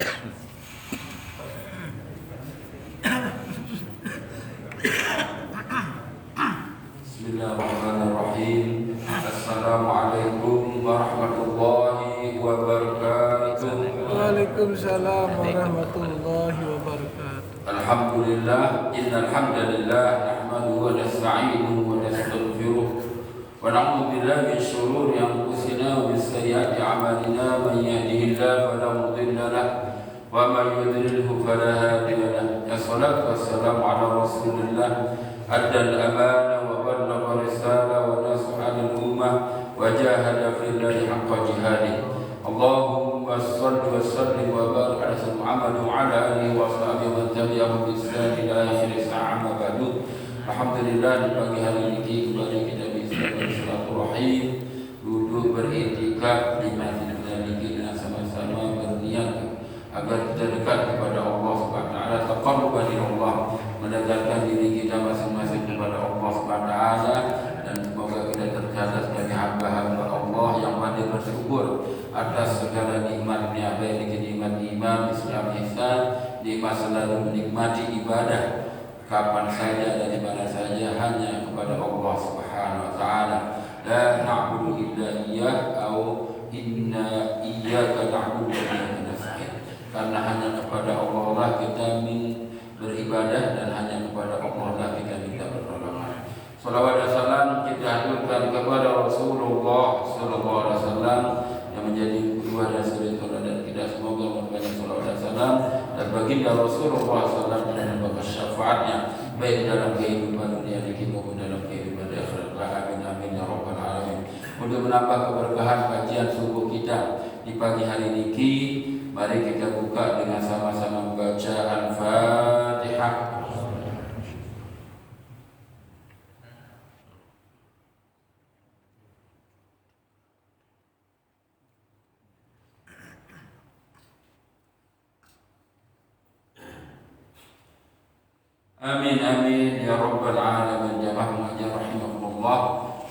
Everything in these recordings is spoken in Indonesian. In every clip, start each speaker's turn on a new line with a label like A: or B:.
A: Bismillahirrahmanirrahim. Assalamualaikum warahmatullahi wabarakatuh.
B: Waalaikumsalam warahmatullahi wabarakatuh.
A: Alhamdulillah, innal hamdalillah nahmaduhu wa nasta'inuhu wa nastaghfiruh wa na'udzu billahi min shururi anfusina wa min sayyiati a'malina. Man yahdihillahu fala mudilla lahu wa man yudlilhu fala hadiya lahu. Wassalatu wassalamu ala Rasulillah addal amanah wa ballagha risalah wa nasaha lil ummah wa jahada fillahi haqqa jihadih. Allahumma shalli wa sallim wa barik ala sayyidina Muhammad wa ala alihi wa sahbihi wa tabi'ahum bi ihsan ila akhir sa'a ma ba'du. Alhamdulillah, di pagi hari ini kembali kita bisa bersilaturahim, duduk beriktikaf di Masjid Nabi dengan sama-sama berniat agar kita dekat kepada Allah Subhanahu wa taala, taqarruban ila Allah, mendekatkan diri kita masing-masing kepada Allah Subhanahu wa taala, dan semoga kita tercatat sebagai hamba-hamba Allah yang pandai bersyukur atas segala nikmatnya, baik nikmat iman, Islam, ihsan, nikmat selalu menikmati ibadah kapan saja dan di mana saja hanya kepada Allah Subhanahu wa taala. La na'budu illa iyyah atau inna iyyaka na'budu wa iyyaka nasta'in. Karena hanya kepada Allah lah kita beribadah dan hanya kepada Allah lah kita minta pertolongan. Salawat dan salam kita haturkan kepada Rasulullah sallallahu alaihi wasallam yang menjadi kedua dan suri teladan kita. Semoga memperbanyak salawat dan salam dan baginda Rasulullah sallallahu alaihi wasallam dan berkah syafaatnya baik dalam kehidupan dunia ini maupun dalam kehidupan di akhirat. Amin amin ya rabbal alamin. Untuk menambah keberkahan kajian subuh kita di pagi hari ini, mari kita buka dengan sama-sama membaca Al-Fatihah. Amin amin ya rabbal alamin. Jamaah mengajar rahimahullah.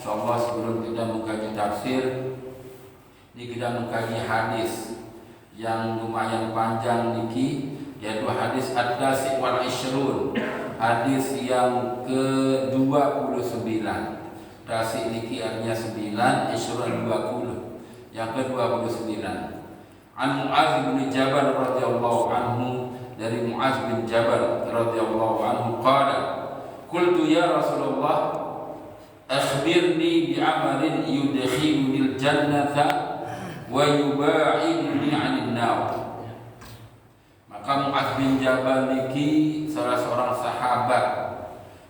A: Insyaallah sebelum kita mengkaji tafsir, ini kita mengkaji hadis yang lumayan panjang niki, yaitu hadis at-tasi' wal 20, hadis yang ke-29. Tasi' niki artinya 9, 20, yang ke-29. An Mu'adz bin Jabal radhiyallahu anhu, dari Mu'adz bin Jabal radhiyallahu anhu qala qultu ya Rasulullah akhbirni bi'amalin yudkhilunil jannata wa yuba'iduni 'anil nar. Maka Mu'adz bin Jabal niki salah seorang sahabat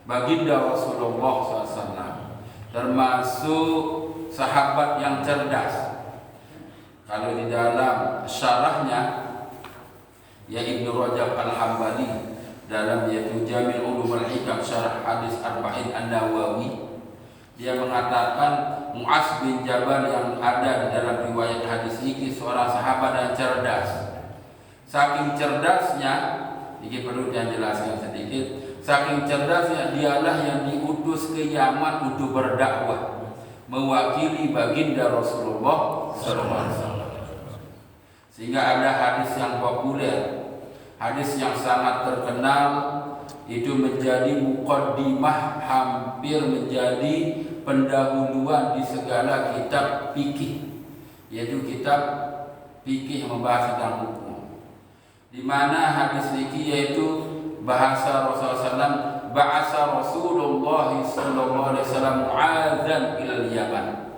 A: baginda Rasulullah SAW, termasuk sahabat yang cerdas. Kalau di dalam syarahnya ya Ibnu Rajab Al-Hambali dalam yaitu Jami' Ulumul Hikam syarah hadis Arba'in An-Nawawi, dia mengatakan Mu'adz bin Jabal yang ada di dalam riwayat hadis ini seorang sahabat yang cerdas. Saking cerdasnya, ini perlu dijelaskan sedikit. Saking cerdasnya, dialah yang diutus ke Yaman untuk berdakwah, mewakili baginda Rasulullah SAW. Sehingga ada hadis yang populer, hadis yang sangat terkenal, itu menjadi muqaddimah, hampir menjadi pendahuluan di segala kitab fikih, yaitu kitab fikih yang membahas tentang hukum. Di mana hadis ini yaitu bahasa Rasulullah SAW, bahasa Rasulullah SAW Mu'adzan ilal Yaman.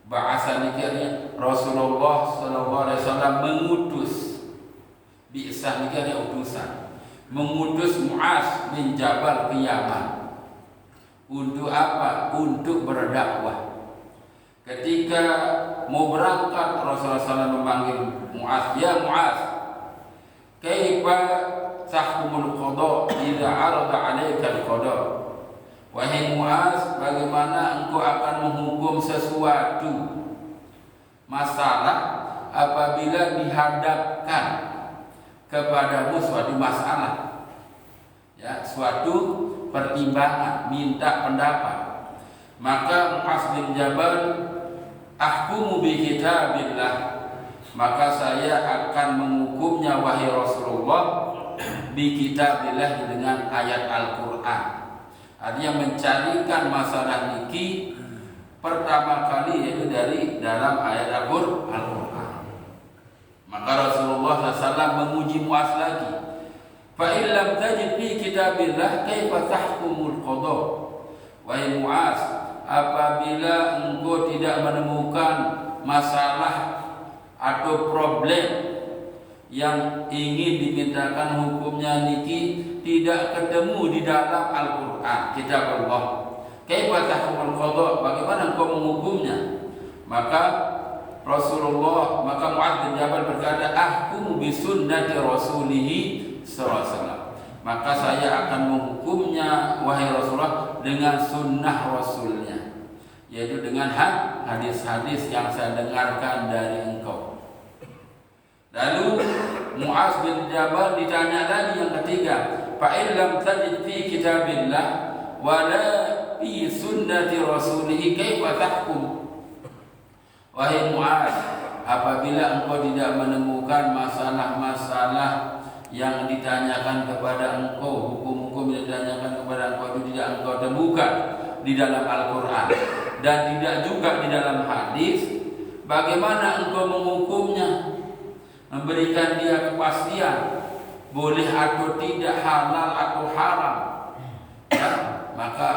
A: Bahasa nikahnya Rasulullah SAW mengutus, bi'sah nikahnya utusan, mengutus Mu'adz bin Jabal ke Yaman. Untuk apa? Untuk berdakwah. Ketika mau berangkat, Rasulullah SAW memanggil Mu'adz, ya Mu'adz, kaifa tahkumul qada idza arada 'alaika al-qada. Wahai Mu'adz, bagaimana engkau akan menghukum sesuatu masalah apabila dihadapkan kepadamu suatu masalah, ya, suatu pertimbangan, minta pendapat. Maka Mu'adz bin Jabal, ahkumu bi kitabillah, maka saya akan menghukumnya wahai Rasulullah bi kitabillah dengan ayat Al-Qur'an. Artinya mencarikan masalah niki pertama kali yaitu dari dalam ayat Al-Qur'an. Maka Rasulullah SAW menguji Muaz lagi. Fa in lam tajid fi kitabillah kaifa tahkumul qada? Wahai Muaz, apabila engkau tidak menemukan masalah atau problem yang ingin dimintakan hukumnya niki tidak ketemu di dalam Al-Qur'an, kitab Allah. Kaifa tahkumul qada? Bagaimana engkau menghukumnya? Maka Muaz bin Jabal berkata, ahkum bi sunnati rasulih sallallahu alaihi wasallam. Maka saya akan menghukumnya wahai Rasulullah dengan sunnah Rasulnya, yaitu dengan hadis-hadis yang saya dengarkan dari engkau. Lalu Muaz bin Jabal ditanya lagi yang ketiga, fa in lam tajid fi kitabillah wala fi sunnati rasulih kaifa tahkum? Wahai Muaz, apabila engkau tidak menemukan masalah-masalah yang ditanyakan kepada engkau, hukum-hukum yang ditanyakan kepada engkau itu tidak engkau temukan di dalam Al-Qur'an dan tidak juga di dalam hadis, bagaimana engkau menghukumnya? Memberikan dia kepastian boleh atau tidak, halal atau haram. Ya, maka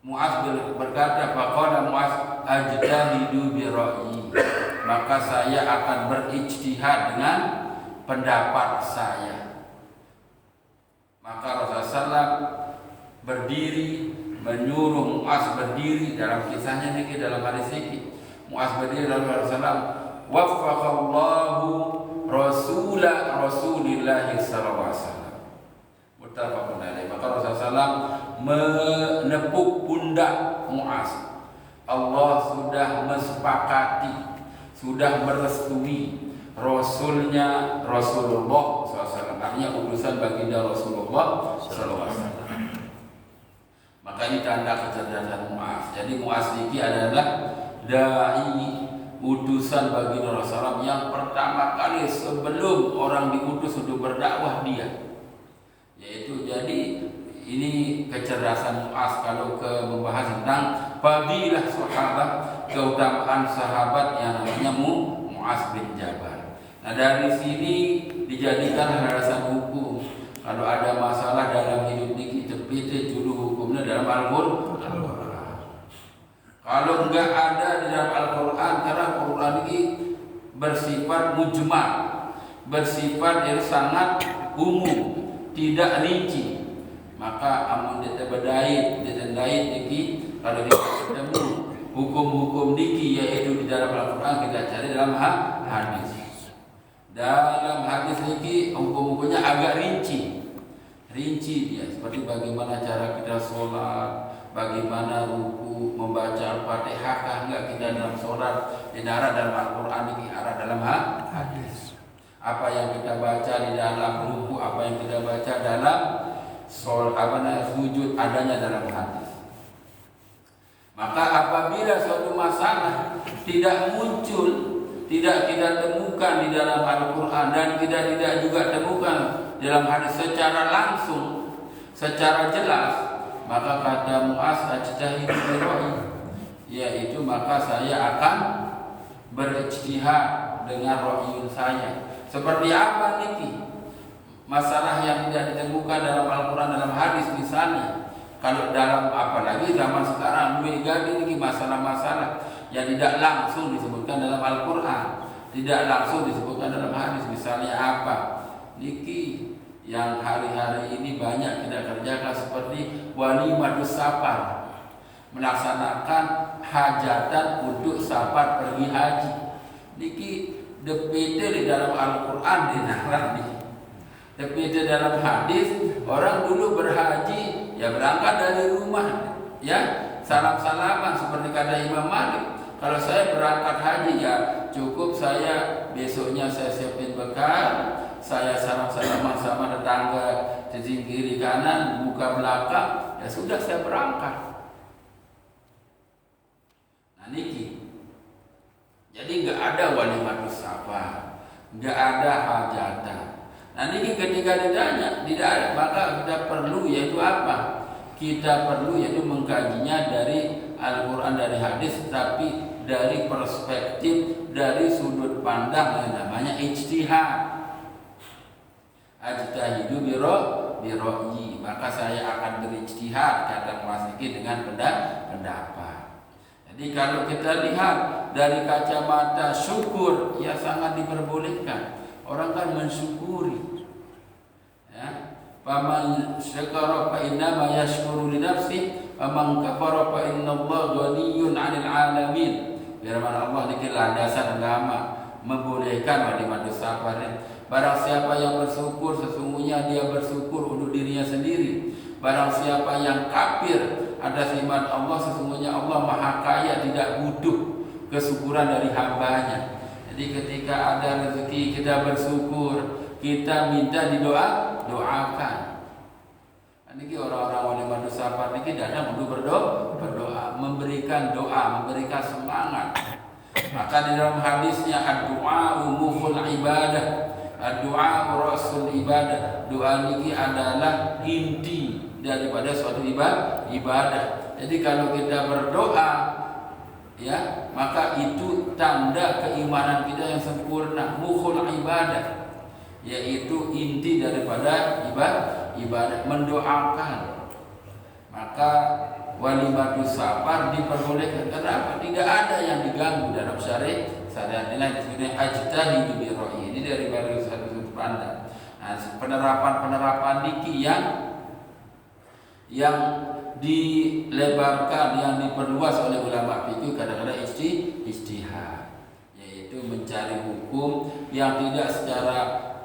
A: Muaz berkata, faqala Muaz ajtahidu bi ra'yi. Maka saya akan berijtihad dengan pendapat saya. Maka Rasulullah berdiri menyuruh Muaz berdiri dalam kisahnya niki, dalam hadis niki. Muaz berdiri lalu Rasulullah waffaqallahu Rasulillah sallallahu alaihi wasallam. Muttafaqun alaih. Maka Rasulullah menepuk pundak Muaz. Allah sudah mesepakati, sudah merestui Rasulnya Rasulullah SAW. Artinya utusan baginda Rasulullah SAW. Maka ini tanda kecerdasan Muaz. Jadi Muaz ini adalah dai, utusan baginda Rasulullah yang pertama kali sebelum orang diutus untuk berdakwah dia. Yaitu jadi ini kecerdasan Muaz kalau membahas tentang fadilah sahabat, keutamaan sahabat yang namanya Muaz bin Jabal. Nah dari sini dijadikan landasan hukum. Kalau ada masalah dalam hidup ini kita dulu hukumnya dalam Al-Qur'an. Kalau enggak ada di dalam Al-Qur'an, karena Al-Qur'an ini bersifat mujmal, bersifat yang sangat umum, tidak rinci. Maka amun kita berdait niki, kalau kita ketemu hukum-hukum niki yaitu di dalam Al-Qur'an, kita cari dalam hadis. Dalam hadis niki hukum-hukumnya agak rinci dia, seperti bagaimana cara kita sholat, bagaimana ruku, membaca Al-Fatihah, enggak kita dalam sholat diarah dalam Al-Qur'an niki, arah dalam hadis. Apa yang kita baca di dalam ruku, apa yang kita baca dalam sujud adanya dalam hadis. Maka apabila suatu masalah tidak muncul, tidak kita temukan di dalam Al-Qur'an dan kita tidak juga temukan dalam hadis secara langsung, secara jelas, maka kata Muaz ajtahidu bi ra'yi, yaitu maka saya akan berijtihad dengan ra'yun saya. Seperti apa niki? Masalah yang tidak ditemukan dalam Al-Qur'an, dalam hadis misalnya. Kalau dalam apalagi zaman sekarang ini masalah-masalah yang tidak langsung disebutkan dalam Al-Qur'an, tidak langsung disebutkan dalam hadis. Misalnya apa? Niki yang hari-hari ini banyak kita kerjakan seperti walimatus safar, melaksanakan hajatan untuk safar pergi haji. Niki DPT di dalam Al-Qur'an dinarani. Tapi di dalam hadis, orang dulu berhaji ya berangkat dari rumah, ya salam-salaman seperti kata Imam Malik. Kalau saya berangkat haji ya cukup saya besoknya saya siapin bekal, saya salam-salaman sama tetangga sisi kiri kanan, buka belakang, ya sudah saya berangkat. Nah niki. Jadi Jadi nggak ada walimatus safar, nggak ada hajatan. Nah ini ketika ditanya tidak ada, maka kita perlu yaitu apa? Kita perlu yaitu mengkajinya dari Al-Quran, dari hadis, tapi dari perspektif, dari sudut pandang yang namanya ijtihad. Ajtahidu bira'yi, maka saya akan berijtihad, kata Mu'asniki, dengan pendapat. Jadi kalau kita lihat dari kacamata syukur, ya sangat diperbolehkan. Orang kan mensyukuri. Ya. Faman syakara fa innama yashkuru li nafsihi, faman kafara fa innallaha ghaniyyun 'anil 'alamin. Firman Allah niki landasan agama membolehkan walimatus safar. Barang siapa yang bersyukur, sesungguhnya dia bersyukur untuk dirinya sendiri. Barang siapa yang kafir atas nikmat Allah, sesungguhnya Allah Maha Kaya, tidak butuh kesyukuran dari hambanya. Jadi ketika ada rezeki kita bersyukur, kita minta doakan. Ini orang-orang walimatus safar ini datang untuk berdoa, memberikan doa, memberikan semangat. Maka di dalam hadisnya ad-du'a mukhul ibadah. Doa rasul ibadah. Doa ini adalah inti daripada suatu ibadah. Jadi kalau kita berdoa, ya, maka itu tanda keimanan kita yang sempurna. Mukhul ibadah, yaitu inti daripada ibadah, mendoakan. Maka walimatus safar diperbolehkan. Kenapa? Tidak ada yang diganggu dalam syariat. Inilah disebutnya ajtahidu bira'yi. Ini dari satu sudut pandang. Nah, penerapan niki yang dilebarkan, yang diperluas oleh ulama fikih kadang-kadang ijtihad, yaitu mencari hukum yang tidak secara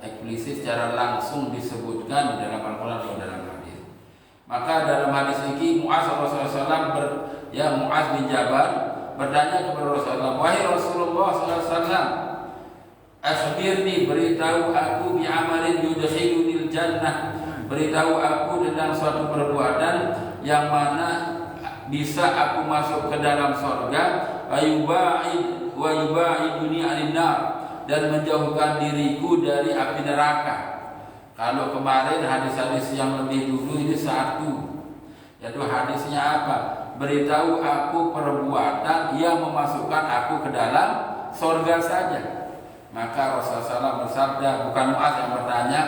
A: eksplisit, secara langsung disebutkan di dalam Al-Quran atau dalam hadis. Maka dalam hadis ini Mu'az bin Jabal bertanya kepada Rasulullah, wahai Rasulullah SAW, akhbirni, beritahu aku, bi'amalin yudkhilunil jannah, beritahu aku tentang suatu perbuatan yang mana bisa aku masuk ke dalam surga, wa yubaiduni 'anil nar, dan menjauhkan diriku dari api neraka. Kalau kemarin hadis-hadis yang lebih dulu ini satu, yaitu hadisnya apa? Beritahu aku perbuatan yang memasukkan aku ke dalam surga saja. Maka Rasulullah SAW bersabda, bukan Mu'adz yang bertanya,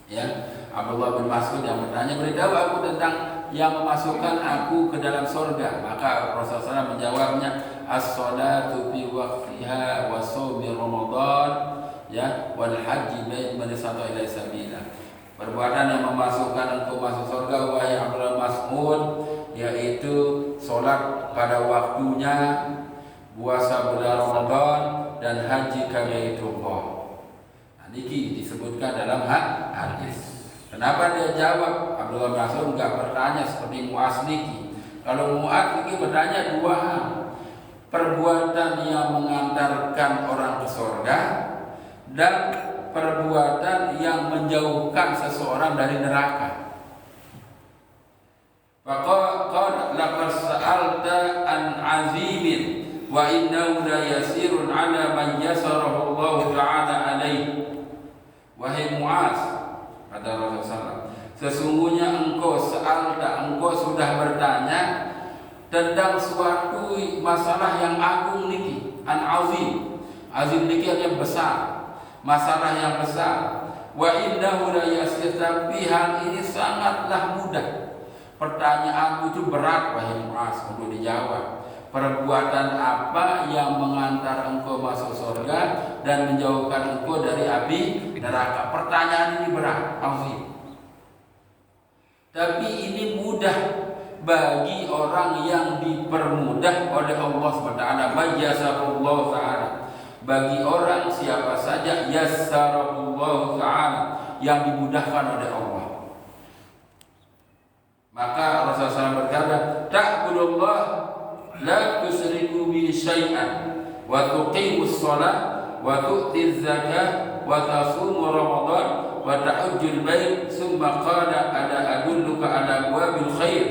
A: ya, Abdullah bin Mas'ud yang bertanya, beritahu aku tentang yang memasukkan aku ke dalam surga. Maka Rasulullah SAW menjawabnya, as-salatu fi waqtiha wa shaumi Ramadan, ya, wal haji bait man istata'a ila sabila. Perbuatan yang memasukkan engkau masuk surga, wahai Abdullah Mas'ud, yaitu sholat pada waktunya, puasa bulan Ramadan, dan haji ke Baitullah. Nah, ini disebutkan dalam hadis. Kenapa dia jawab? Abdullah bin Mas'ud enggak bertanya seperti Mu'adz niki. Kalau Mu'adz niki bertanya dua hal. Perbuatan yang mengantarkan orang ke surga dan perbuatan yang menjauhkan seseorang dari neraka. Faqala laqad sa'alta an 'azimin wa innahu la yasirun 'ala man yasarahu Allah ta'ala alaihi. Wahai Mu'adz, kata Rasulullah, sesungguhnya engkau sudah bertanya tentang suatu masalah yang agung niki, an azim. Azim niki yang besar, masalah yang besar. Wa innahu la yasir, tapi hal ini sangatlah mudah. Pertanyaanmu itu berat, wahai Mu'adz, untuk dijawab. Perbuatan apa yang mengantar engkau masuk surga dan menjauhkan engkau dari api neraka? Pertanyaan ini berat, azim. Tapi ini mudah bagi orang yang dipermudah oleh Allah SWT. Yassarallahu ta'ala. Bagi orang siapa saja yassarallahu ta'ala, yang dimudahkan oleh Allah. Maka Rasulullah SAW berkata, ta'budullah la tusyriku bihi syai'an wa tuqimus shalah wa tu'tiz zakah wa tasumu ramadan wa tahujjul bait. Summa qala ala adulluka ala abwabil khair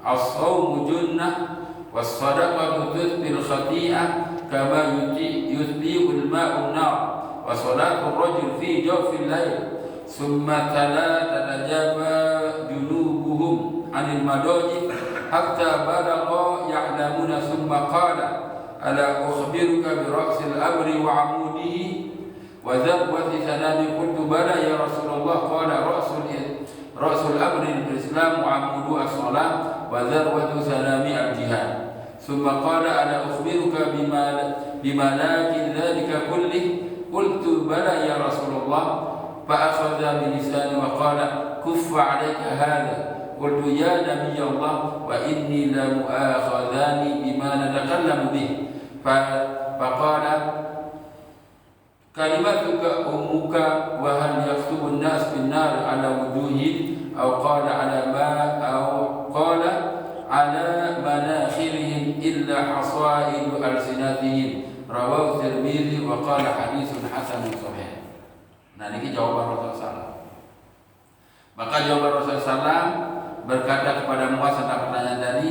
A: as-shawmu junnah was-sadaqatu tudfil khati'ah kama yutbi'ul ma'un nar wa salatul rajul fi jawfil lail summa tala tatajaba junubuhum 'anil madaji hatta balagha ya'lamuna summa qala ala ukhbiruka bi ra'sil amri wa 'amudihi wa dhabwati sanami qultu bala ya Rasulullah qala ra'sul amri al-islam wa 'amudu as-salat wa dhabwatu sanami al-jihad summa qala ala ukhbiruka bima lakin dhalika kullih qultu bala ya Rasulullah fa akhadha bi lisani wa qala kuffa 'alayka hadha qultu ya nabiy Allah wa inni la mu'akhadhani bima natakallamu bih faqala kalimatuka ummuka wa hal yaktubu an-nas bin nar ala wujuhi aw qala ala manakhirihim illa hasaidu alsinatihim rawahu Tirmidzi wa qala haditsun hasanun sahih. Nah ini jawaban Rasulullah SAW. Maka jawaban Rasulullah SAW berkata kepada Muaz tentang pertanyaan tadi.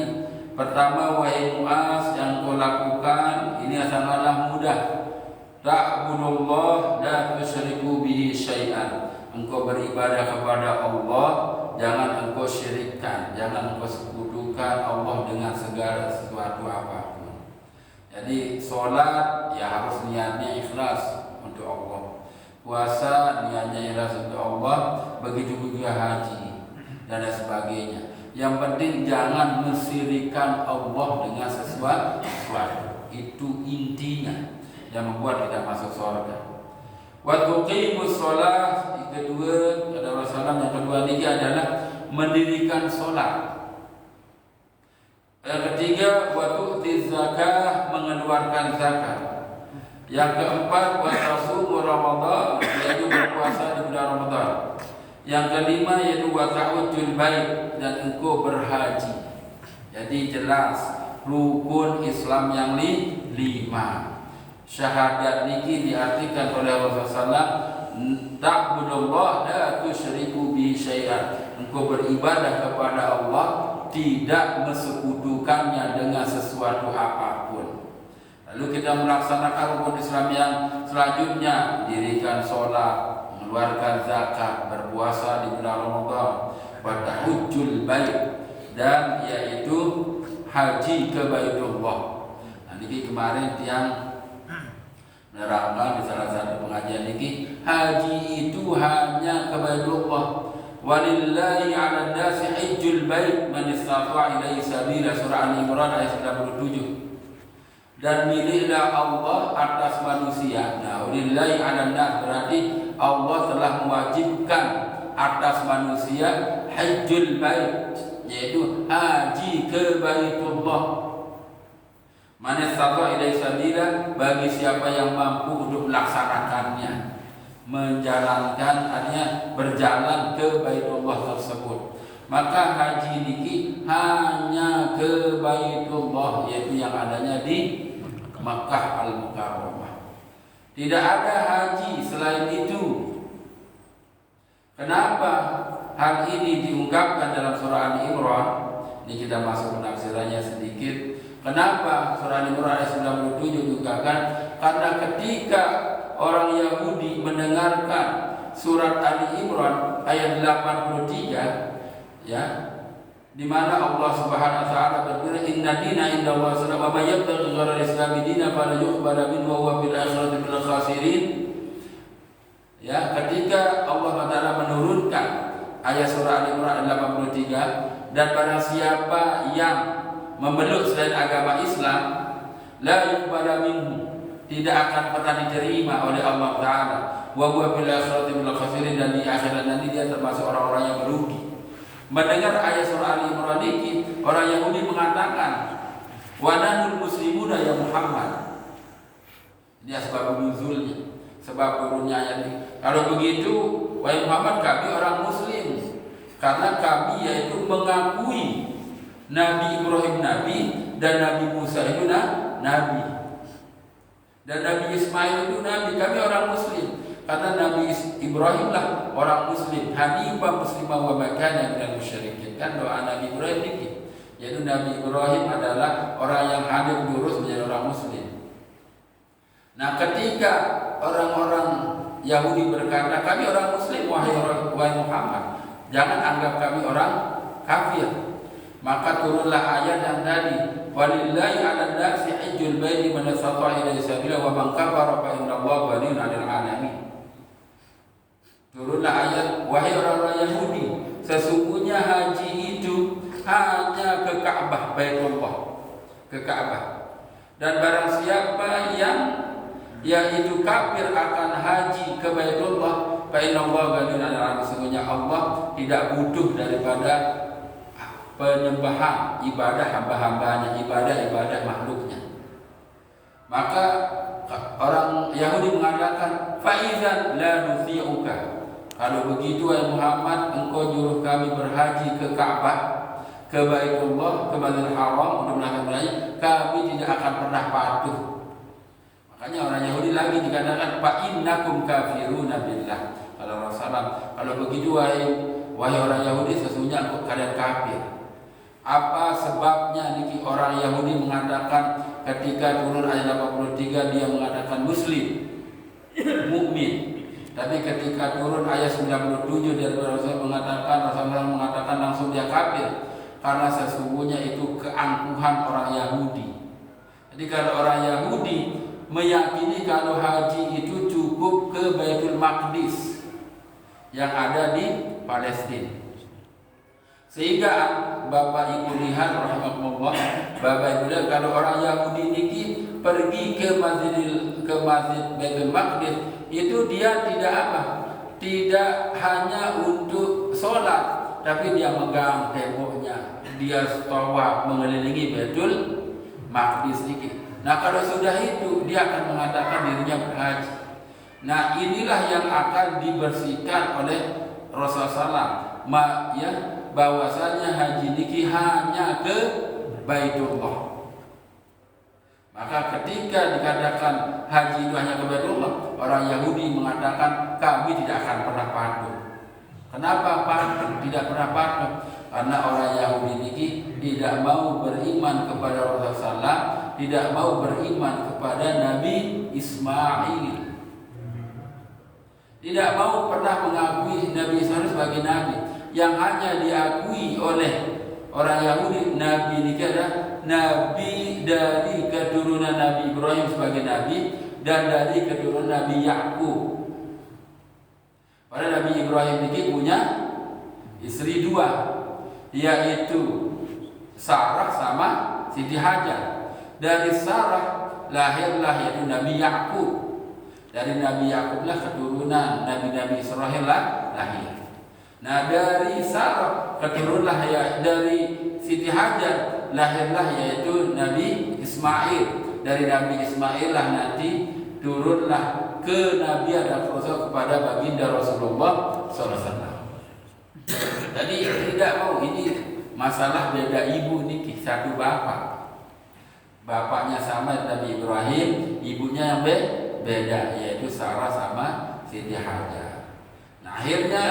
A: Pertama, wahai Muaz, yang kau lakukan ini sangatlah mudah. Ta'budullah la tusyriku bihi syai'an. Engkau beribadah kepada Allah, jangan engkau syirikkan, jangan engkau sekutukan Allah dengan segala sesuatu apapun. Jadi sholat ya harus niatnya ikhlas untuk Allah. Puasa niatnya ikhlas untuk Allah, begitu juga haji dan lain sebagainya. Yang penting jangan mensyirikkan Allah dengan sesuatu. Itu intinya yang membuat kita masuk surga. Wa tuqimus shalah, kedua ada Rasulullah yang kedua ini adalah mendirikan salat. Yang ketiga wa tu'ti zakah, mengeluarkan zakat. Yang keempat wa tasum Ramadan, yaitu berpuasa di bulan Ramadan. Yang kelima yaitu wa ta'udul bait, dan engkau berhaji. Jadi jelas rukun Islam yang lima. Syahadat niki diartikan oleh Rasulullah ta'budullah la tusyriku bihi syai'an. Engkau beribadah kepada Allah, tidak mensekutukannya dengan sesuatu apapun. Lalu kita melaksanakan rukun Islam yang selanjutnya, dirikan sholat, mengeluarkan zakat, berpuasa di bulan Ramadan, wa tahujjul bait, dan yaitu haji ke Baitullah. Nah, ini kemarin yang menerangkan di salah satu pengajian ini, haji itu hanya ke Baitullah. Walillahi 'alan nasi hajjul bait man istata'a ilaihi sabila, surah Al-Imran ayat 97. Dan miliklah Allah atas manusia. Nah, walillahi 'alan nas berarti Allah telah mewajibkan atas manusia hajjul bait, yaitu haji ke Baitullah. Man istata'a ilaihi sabila, bagi siapa yang mampu untuk melaksanakannya, menjalankan, artinya berjalan ke Baitullah tersebut. Maka haji niki hanya ke Baitullah, yaitu yang adanya di Makkah Al-Mukarramah. Tidak ada haji selain itu. Kenapa hal ini diungkapkan dalam surah Al-Imran? Ini kita masuk penafsirannya sedikit. Kenapa surah Al-Imran ayat 97 diungkapkan? Karena ketika orang Yahudi mendengarkan surat Ali Imran ayat 83, ya, di mana Allah Subhanahu wa taala berfirman, "Inna dina indallahi wa may yabtaghi ghayra al-islam dinan fala yuqbal minhu wa huwa fil akhirati minal khasirin." Ya, ketika Allah Taala menurunkan ayat surah Ali Imran ayat 83, dan barang siapa yang memeluk selain agama Islam, la yuqbal minhu, tidak akan pernah diterima oleh Allah Ta'ala, wa huwa fil akhirati minal khasirin, dan di akhirat nanti dia termasuk orang-orang yang merugi. Mendengar ayat surah Ali Imran ini, orang Yahudi mengatakan, wa nahnu muslimuna ya Muhammad. Ini sebab nuzulnya, sebab turunnya ayat ini. Kalau begitu, wahai Muhammad, kami orang muslim, karena kami yaitu mengakui Nabi Ibrahim nabi, dan Nabi Musa itu nabi, dan Nabi Ismail itu nabi. Kami orang muslim karena Nabi Ibrahim lah orang muslim, hanifah muslimah wa ma kana minal musyrikin. Kan doa Nabi Ibrahim ini, yaitu Nabi Ibrahim adalah orang yang hanif lurus menjadi orang muslim. Nah, ketika orang-orang Yahudi berkata, kami orang Muslim, wahai Muhammad, jangan anggap kami orang kafir. Maka turunlah ayat yang tadi, walillahi 'alan nasi hajjul baiti man istata'a ilaihi sabila wa man kafara fa innallaha ghaniyyun 'anil 'alamin. Turunlah ayat, wahai orang-orang Yahudi, sesungguhnya haji itu hanya ke Ka'bah, Baitullah, ke Ka'bah. Dan barang siapa yang yaitu kafir akan haji ke Baitullah, fa innallaha ghaniyyun 'anil 'alamin, sesungguhnya Allah tidak butuh daripada penyembahan ibadah hamba-hambanya, ibadah makhluknya. Maka orang Yahudi mengatakan, faizan la nuthi'uka, kalau begitu wahai Muhammad, engkau nyuruh kami berhaji ke Ka'bah, ke Baitullah, ke Masjidil Haram untuk melakukan haji, kami tidak akan pernah patuh. Makanya orang Yahudi lagi dikatakan, fa innakum kafiruna billah. Kalau Rasulullah, kalau begitu wahai orang Yahudi, sesungguhnya kalian kafir. Apa sebabnya niki orang Yahudi mengatakan ketika turun ayat 83 dia mengatakan muslim, mukmin. Tapi ketika turun ayat 97 dari Rasulullah mengatakan langsung dia kafir, karena sesungguhnya itu keangkuhan orang Yahudi. Jadi kalau orang Yahudi meyakini kalau haji itu cukup ke Baitul Maqdis yang ada di Palestina. Sehingga Bapak Ibu lihat rahimahullah, Bapak Ibu lihat kalau orang Yahudi ini pergi ke masjid Baitul Maqdis, itu dia tidak apa? Tidak hanya untuk sholat, tapi dia megang temboknya, dia tawaf mengelilingi Baitul Maqdis ini. Nah, kalau sudah itu dia akan mengatakan dirinya berhaji. Nah, inilah yang akan dibersihkan oleh Rasulullah SAW, bahwasanya haji niki hanya ke Baitullah. Maka ketika dikatakan haji itu hanya ke Baitullah, orang Yahudi mengatakan kami tidak akan pernah patuh. Kenapa patuh? Tidak pernah patuh karena orang Yahudi niki tidak mau beriman kepada Rasulullah, tidak mau beriman kepada Nabi Ismail, tidak mau pernah mengakui Nabi Ismail sebagai nabi. Yang hanya diakui oleh orang Yahudi, Nabi ini adalah Nabi dari keturunan Nabi Ibrahim sebagai Nabi dan dari keturunan Nabi Yakub. Pada Nabi Ibrahim ini punya istri dua, yaitu Sarah sama Siti Hajar. Dari Sarah lahirlah yaitu Nabi Yakub. Dari Nabi Yakublah keturunan Nabi-Nabi Israel lahir. Nah, dari Sarah keturunlah ya dari Siti Hajar lahirlah yaitu Nabi Ismail. Dari Nabi Ismail lah nanti turunlah ke Nabi dan Rasul kepada baginda Rasulullah SAW. Jadi tidak mau ini masalah beda ibu nih, satu bapak. Bapaknya sama Nabi Ibrahim, ibunya yang beda yaitu Sarah sama Siti Hajar. Nah, akhirnya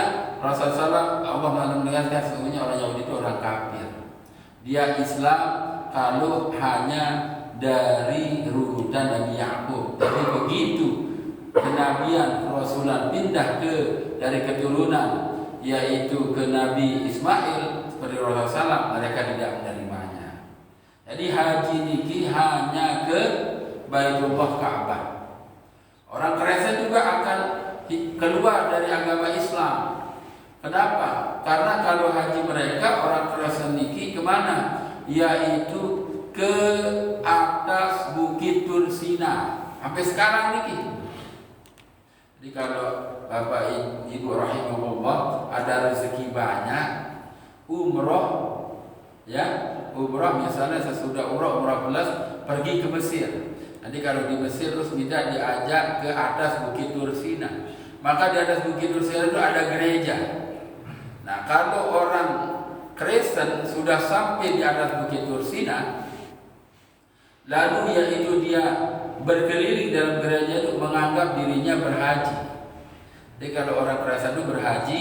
A: Rasulullah Allah menegaskan sesungguhnya orang Yahudi itu orang kafir. Dia Islam kalau hanya dari runutan Nabi Yakub. Tapi begitu kenabian Rasulullah pindah dari keturunan yaitu ke Nabi Ismail seperti Rasulullah, mereka tidak menerimanya. Jadi haji niki hanya ke Baitullah Ka'bah. Orang Kristen juga akan keluar dari agama Islam. Kenapa? Karena kalau haji mereka orang Kristen niki kemana? Yaitu ke atas Bukit Tursina. Sampai sekarang niki. Jadi kalau Bapak Ibu rahimahullah ada rezeki banyak, umroh, ya umroh misalnya sesudah umroh belas pergi ke Mesir. Nanti kalau di Mesir terus minta diajak ke atas Bukit Tursina. Maka di atas Bukit Tursina itu ada gereja. Nah, kalau orang Kristen sudah sampai di atas Bukit Tursina, lalu yaitu dia berkeliling dalam gereja itu menganggap dirinya berhaji. Jadi kalau orang Kristen itu berhaji,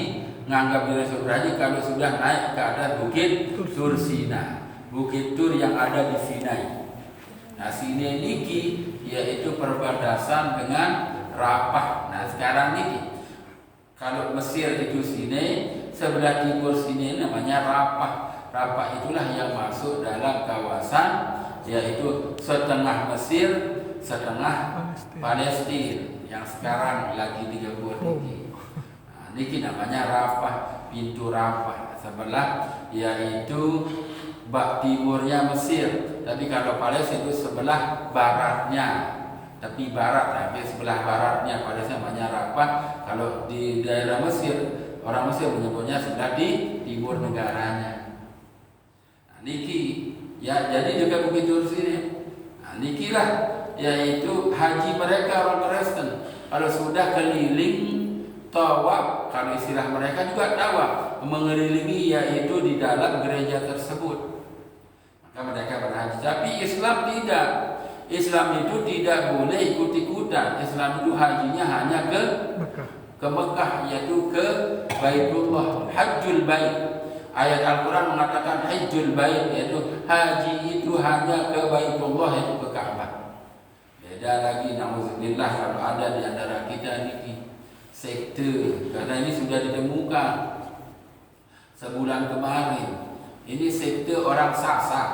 A: menganggap dirinya berhaji kalau sudah naik ke atas Bukit Tursina, Bukit Tur yang ada di Sinai. Nah, Sinai niki yaitu perbatasan dengan Rafah. Nah sekarang ini kalau Mesir itu sini, sebelah timur sini namanya Rafah. Rafah itulah yang masuk dalam kawasan, yaitu setengah Mesir, setengah Palestina yang sekarang lagi digabung ini. Nah, ini namanya Rafah, pintu Rafah. Sebelah yaitu bak timurnya Mesir, tapi kalau Palestina itu sebelah baratnya, tapi barat, tapi sebelah baratnya Palestina namanya Rafah. Kalau di daerah Mesir, orang Mesir menyebutnya sebelah di timur negaranya. Niki ya, jadi juga begitu sini. Nah, nikilah yaitu haji mereka orang Kristen. Kalau sudah keliling tawaf, kalau istilah mereka juga tawaf, mengelilingi yaitu di dalam gereja tersebut, maka mereka berhaji. Tapi Islam tidak. Islam itu tidak boleh ikut-ikutan. Islam itu hajinya hanya ke Mekah, yaitu ke Baitullah, Hajjul Bait. Ayat Al-Quran mengatakan Hajjul Bait, yaitu haji itu hanya ke Baitullah, yaitu ke Ka'bah. Beda lagi, na'udzubillah, kalau ada di antara kita ini sekte, karena ini sudah ditemukan sebulan kemarin. Ini sekte orang Sasak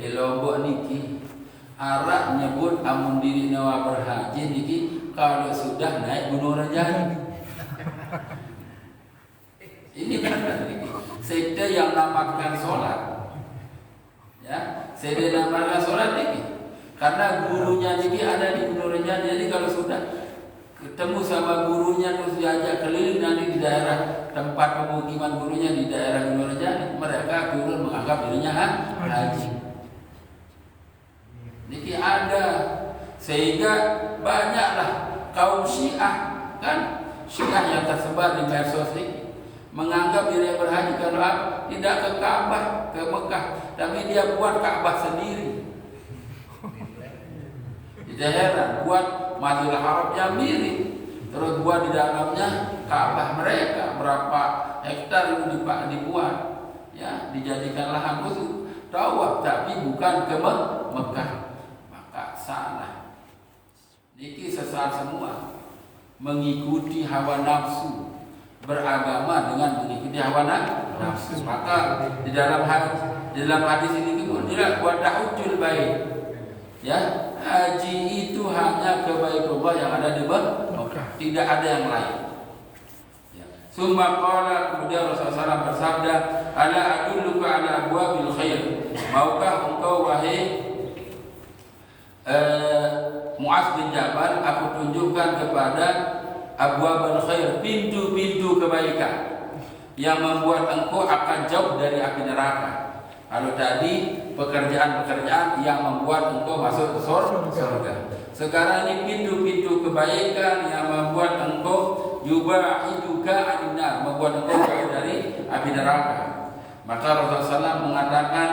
A: di Lombok niki. Arab nyebut amun diri nawa berhaji niki kalau sudah naik Gunung Rinjani. Ini benar niki. Sekte yang namakan sholat, ya, sekte namakan sholat ini, karena gurunya ini ada di Gunung Rinjani. Jadi kalau sudah ketemu sama gurunya terus diajak keliling nanti di daerah tempat pemukiman gurunya di daerah Gunung Rinjani, mereka turun menganggap dirinya haji. Ini ada, sehingga banyaklah kaum Syiah, kan Syiah yang tersebar di medsos ini menganggap dirinya berhaji kalau tidak ke Ka'bah, ke Mekah, tapi dia buat Ka'bah sendiri. Tidak heran, buat Masjidil Haram yang mirip, terus buat di dalamnya Ka'bah mereka, berapa hektar itu dibuat, ya, dijadikan lahan khusus tawaf, tapi bukan ke Mekah. Maka salah. Niki sesat semua, mengikuti hawa nafsu, beragama dengan mengikuti hawa nafsu. Maka di dalam hadis ini pun tidak buat Hajjul Bait, ya, haji itu hanya ke Baitullah yang ada di Mekah, tidak ada yang lain. Ya. Summa qala, kemudian Rasulullah SAW bersabda, ala adulluka ala abwabil khair, maukah engkau wahai Mu'adz bin Jabal, aku tunjukkan kepada abwabul khair, pintu-pintu kebaikan yang membuat engkau akan jauh dari api neraka. Kalau tadi pekerjaan-pekerjaan yang membuat engkau masuk ke surga, sekarang ini pintu-pintu kebaikan yang membuat engkau yuba'iduka aninnar, membuat engkau jauh dari api neraka. Maka Rasulullah SAW mengatakan,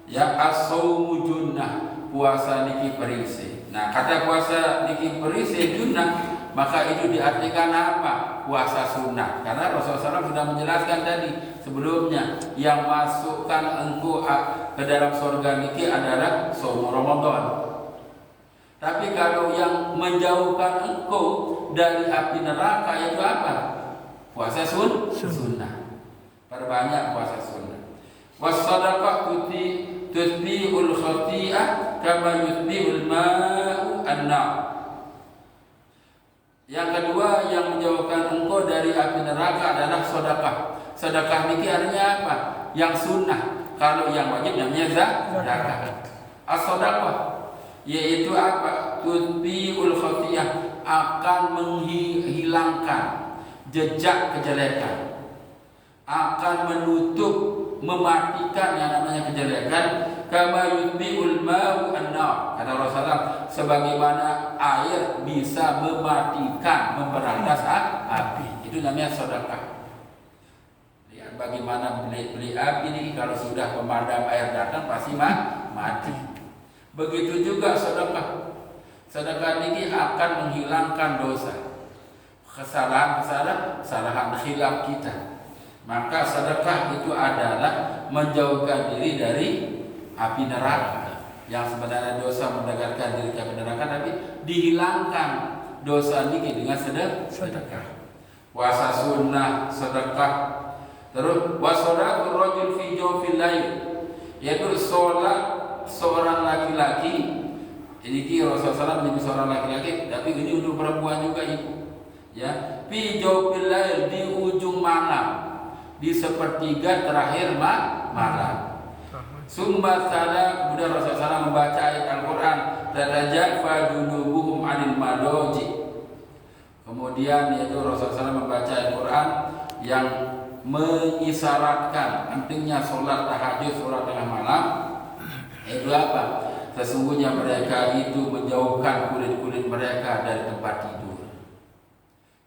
A: ya as-sawmu junnah, puasa niki perisai. Nah, kata puasa niki perisai junnah, maka itu diartikan apa? Puasa sunnah. Karena Rasulullah SAW sudah menjelaskan tadi sebelumnya, yang masukkan engkau ke dalam surga niki adalah shaum Ramadan. Tapi kalau yang menjauhkan engkau dari api neraka itu apa? Puasa sunnah. Perbanyak puasa sunnah. Was-shadaqah tutbi'ul khati'ah kama yutbi'ul ma'u an-nar. Yang kedua yang menjauhkan engkau dari api neraka adalah sedekah. Sedekah niki artinya apa? Yang sunnah. Kalau yang wajib namanya zakat. As-sedekah yaitu apa? Tutbi'ul khati'ah, akan menghilangkan jejak kejelekan, akan menutup, mematikan yang namanya kejelekan. Kama yutbi'ul ma'u an-nar, kata Rasulullah, sebagaimana air bisa mematikan, memberantas api. Itu namanya sedekah. Lihat bagaimana beli api ini, kalau sudah pemadam air datang pasti mati. Begitu juga sedekah. Sedekah ini akan menghilangkan dosa, kesalahan khilaf kita. Maka sedekah itu adalah menjauhkan diri dari api neraka. yang sebenarnya dosa mendekatkan diri ke neraka, tapi dihilangkan dosa niki dengan sedekah. Puasa sunnah, sedekah. Terus wasolatul rajul fi jawfil lail, yaitu sholat seorang laki-laki. Ini Rasulullah SAW menjadi seorang laki-laki, tapi ini untuk perempuan juga ibu. Ya, fi jawfil lail, di ujung malam, di sepertiga terakhir malam. Summa salah, kemudian Rasulullah SAW membaca ayat Al-Quran, tatajafa junubuhum anil madoji. Kemudian yaitu Rasulullah SAW membaca Al-Quran yang mengisyaratkan pentingnya sholat tahajud, sholat tengah malam. Itu apa? Sesungguhnya mereka itu menjauhkan kulit-kulit mereka dari tempat tidur.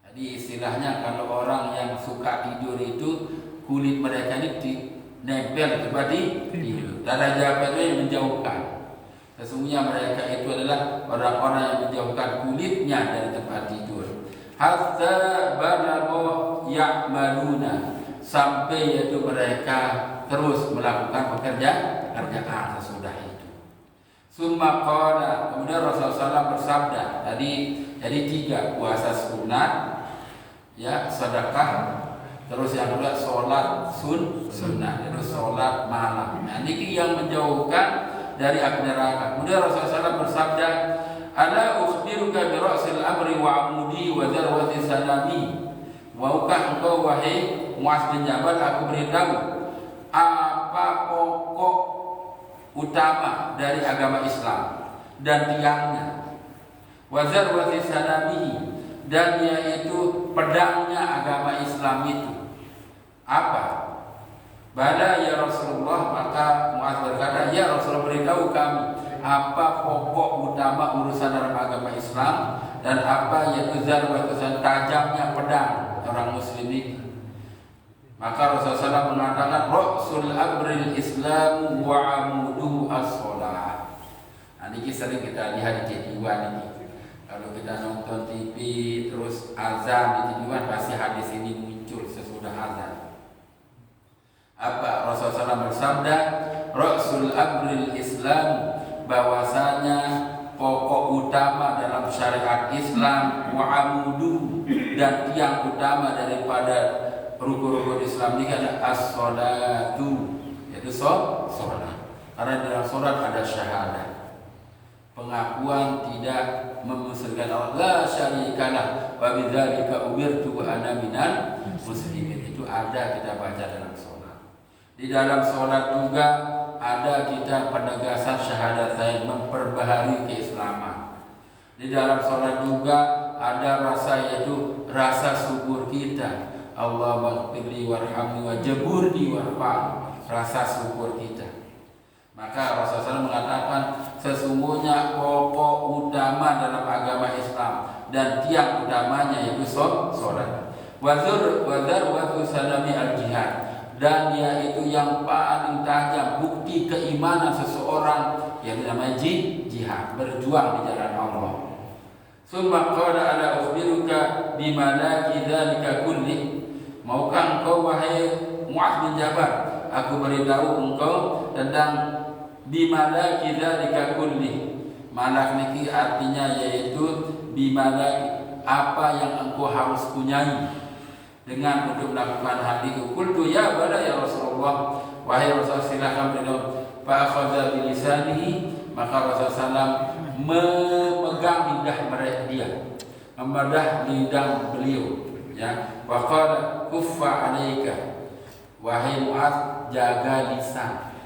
A: Jadi istilahnya kalau orang yang suka tidur itu kulit mereka ini nempel tempat tidur. Tanda jawab itu menjauhkan. Sesungguhnya mereka itu adalah orang-orang yang menjauhkan kulitnya dari tempat tidur. Hatta balagha ya'maluna, sampai yaitu mereka terus melakukan pekerjaan sesudah itu. Summa qala, kemudian Rasulullah SAW bersabda, jadi 3, puasa sunat, ya, sedekah, terus yang kedua sholat sunnah, yaitu sholat malam. Nah, ini yang menjauhkan dari api neraka. Kemudian Rasulullah SAW bersabda, ala ukhbiruka bi ra'sil amri wa amudi wa darwati sanami. Maukah engkau wahai Muaz bin Jabal, aku beritahu apa pokok utama dari agama Islam dan tiangnya, wa darwati sanami, dan yaitu pedangnya agama Islam itu apa? Bala ya Rasulullah, maka Muaz berkata, ya Rasulullah, beritahu kami apa pokok utama urusan dalam agama Islam dan apa yaitu zarwatusan, tajamnya pedang orang muslim ini. Maka Rasulullah SAW mengatakan Rasul amril Islam wa amuduhu as-sholah. Nah, ini sering kita lihat di Tidiwan ini. Kalau kita nonton TV terus azan di Tidiwan, pasti hadis ini muncul sesudah azan. Apa Rasulullah SAW bersabda, Rasul amril Islam, bahwasanya pokok utama dalam syariat Islam, wa amudu, dan tiang utama daripada rukun-rukun Islam ini adalah as-sholatu, yaitu sholat. Karena dalam sholat ada syahadat, pengakuan tidak memusyrikkan Allah, la syarikalah, wa bidzalika umirtu wa ana minal muslimin. Itu ada kita baca dalam sholat. Di dalam sholat juga ada kita penegasan syahadatain, memperbaharui keislaman. Di dalam sholat juga ada rasa, yaitu rasa syukur kita. Allah maghfirli warhamni wajburni warfa'ni, rasa syukur kita. Maka Rasulullah mengatakan sesungguhnya pokok utama dalam agama Islam dan tiang utamanya yaitu sholat. Wazur watu salami al-jihad, dan yaitu yang paling tajam bukti keimanan seseorang yang namanya jihad, berjuang di jalan Allah. Summa qala ala ukhbiruka bima la dzalika kulli, maukah engkau wahai Muaz bin Jabal, aku beritahu engkau tentang bima la dzalika kulli. Malak niki artinya yaitu bima la, apa yang engkau harus punyai dengan untuk melakukan hal itu. Qultu ya bala ya Rasulullah, wahai Rasul silakan beritahu. Fa akhadha bi lisanihi, maka Rasulullah memegang lidah dia, membedah lidah beliau, ya. Wa qala kuffa alaika, wahai Muaz, jaga lisan.